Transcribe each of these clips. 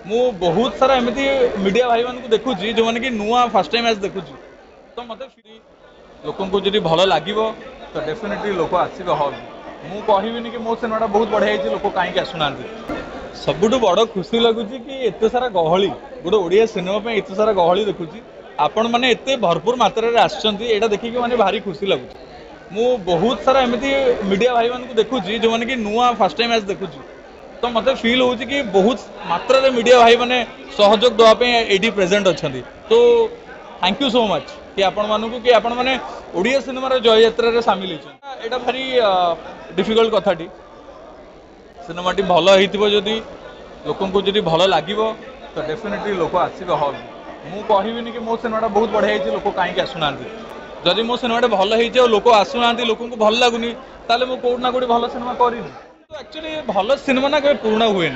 मु बहुत सारा एमती मीडिया भाई मान देखुची जो मैंने कि नुआ फर्स्ट टाइम मैच देखुची तो मत लोक जो भल लगे तो डेफिनेटली लोक आसवे हल मु कहबी कि मो सिनेमा बहुत बढ़िया लोक कहीं आसुना सबुठ बड़ खुशी लगुच कि एत सारा गहली गोटे ओडिया सिनेमा एत सारा गहली देखुची आपण मैंने एत भरपूर मात्रा आसटा देखिए मैंने भारी खुशी लगुच मु बहुत सारा एमती मीडिया भाई मान देखुची जो मैंने कि नुआ फर्स्ट टाइम मैच देखुची तो मत फिल हो कि बहुत मात्रा मीडिया भाई मैंने सहयोग देवाई ये प्रेजेंट अच्छा तो थैंक यू सो मच कि आपण मानू कि आपण मैंने ओडिया सिनेमार जय यात्रा सामिल होती यहाँ भारी डिफिकल्ट कथाटी सिनेमाटी भल होती लोक भल लगे तो डेफिनेटली लोक आसवे हल मु कहबी कि मो सिनेमा बहुत बढ़िया लोक कहीं आसुना जदि मो सिनेमा भल हो लोक आसुना लोक भल लगुनि ताले मु कोड ना कोडी भल सिनेमा करी तो एक्चुअली भल सिनेमा ना केबे पुराना हुए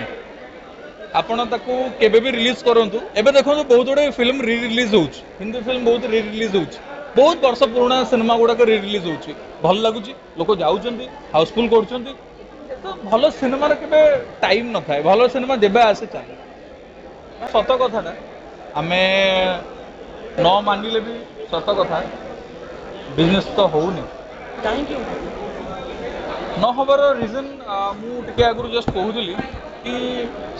आपण ताकू केबे भी रिलीज करंतु एबे देखो बहुत गुडे film re release होउछ Hindi film बहुत री रिलीज होउछ बहुत वर्ष पुराना सिनेमा गुडा री रिलीज होउछ भल लागुची लोक जाउचंती हाउसफुल करचंती तो भल सिनेमा रे केबे टाइम न थाए भल सिनेमा जेबे आसे चले सत कथाटा आमे न मानिले भी सत कथा बिजनेस तो होउनी थैंक यू न हबार रिजन मुझे आगुरी जस्ट कहूली कि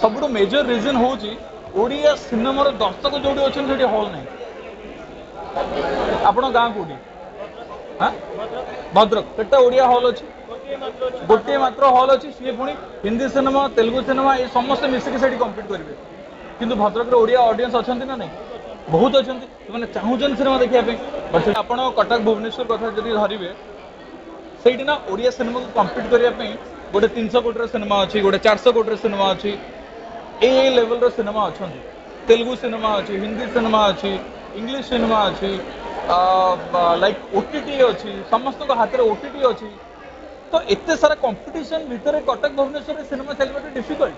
सब मेजर रिजन हूँ ओडिया सिनेमार दर्शक जो अच्छे हल ना आपण गाँ कौटी हाँ भद्रक केटा ओडिया हल अच्छी गोटे मात्र हल अच्छी सी पुणी हिंदी सिनेमा तेलुगु सिनेमा ये समस्त मिसिकी कम्पिट करेंगे किंतु भद्रक ओडिया ऑडियंस अच्छा ना नहीं बहुत अच्छा मैंने चाहून सिनेमा देखापी बट आप कटक भुवनेश्वर कथा जब धरवे से ना ओडिया सिनेमा को कम्पिट करने गोटे 300 कोटी सिनेमा अच्छी गोटे 400 कोटी सिनेमा अच्छी ए लेवल सिनेमा अच्छा तेलुगु सिनेमा अच्छी हिंदी सिनेमा अच्छी इंग्लिश सिनेमा अच्छी लाइक ओटीटी अच्छी समस्त हाथ में ओटीटी अच्छी तो एत सारा कंपटीशन भितर कटक भुवनेश्वर सिनेमा चलवा डिफिकल्ट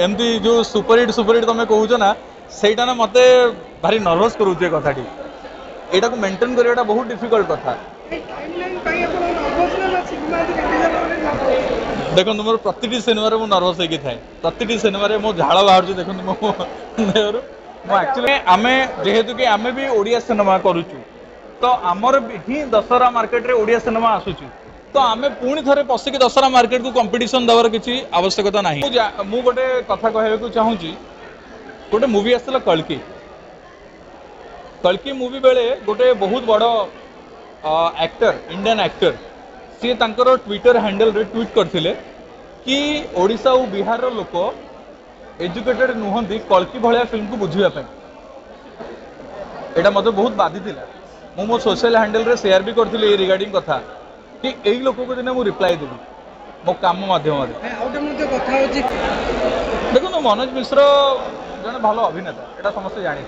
एमती जो सुपरहिट तुम कौच ना सहीटा ना मत भारी नर्वस करुचे कथाटी यहाँ को मेंटेन करवाटा बहुत डिफिकल्ट कथा देखो मोर प्रति सिनेमा मु नर्वस होगी थाए प्रति सिनेमा मो झाड़ बाहर देखो मो एक्चुअली आम जेहेतु कि आम भी ओडिया सिनेमा करुचु तो आमर ही दशहरा मार्केट रे ओडिया सिनेमा आसुची तो आम पुणी थे पशिक दशहरा मार्केट को कंपटीशन देवार किसी आवश्यकता ना मु गोटे कथा कहूँ चाहूँगी गोटे मूवी आसला कल्कि कल्कि मूवी बेले गोटे बहुत बड़ एक्टर इंडियन एक्टर सी तांकर ट्विटर हैंडल रे ट्वीट करथिले कि ओडिशा और बिहार रो लोक एजुकेटेड नुहंती कल्कि भलिया फिल्म को बुझिबा एटा मते बहुत बाधी थिला मु मो सोशल हैंडल रे शेयर भी करथिले ए रिगार्डिंग कथा कि एई लोक को दिने मु रिप्लाई देबी मो काम माध्यम रे आउटे मध्ये कथा होची देखो मनोज मिश्र जने भलो अभिनेता एटा समस्त जानि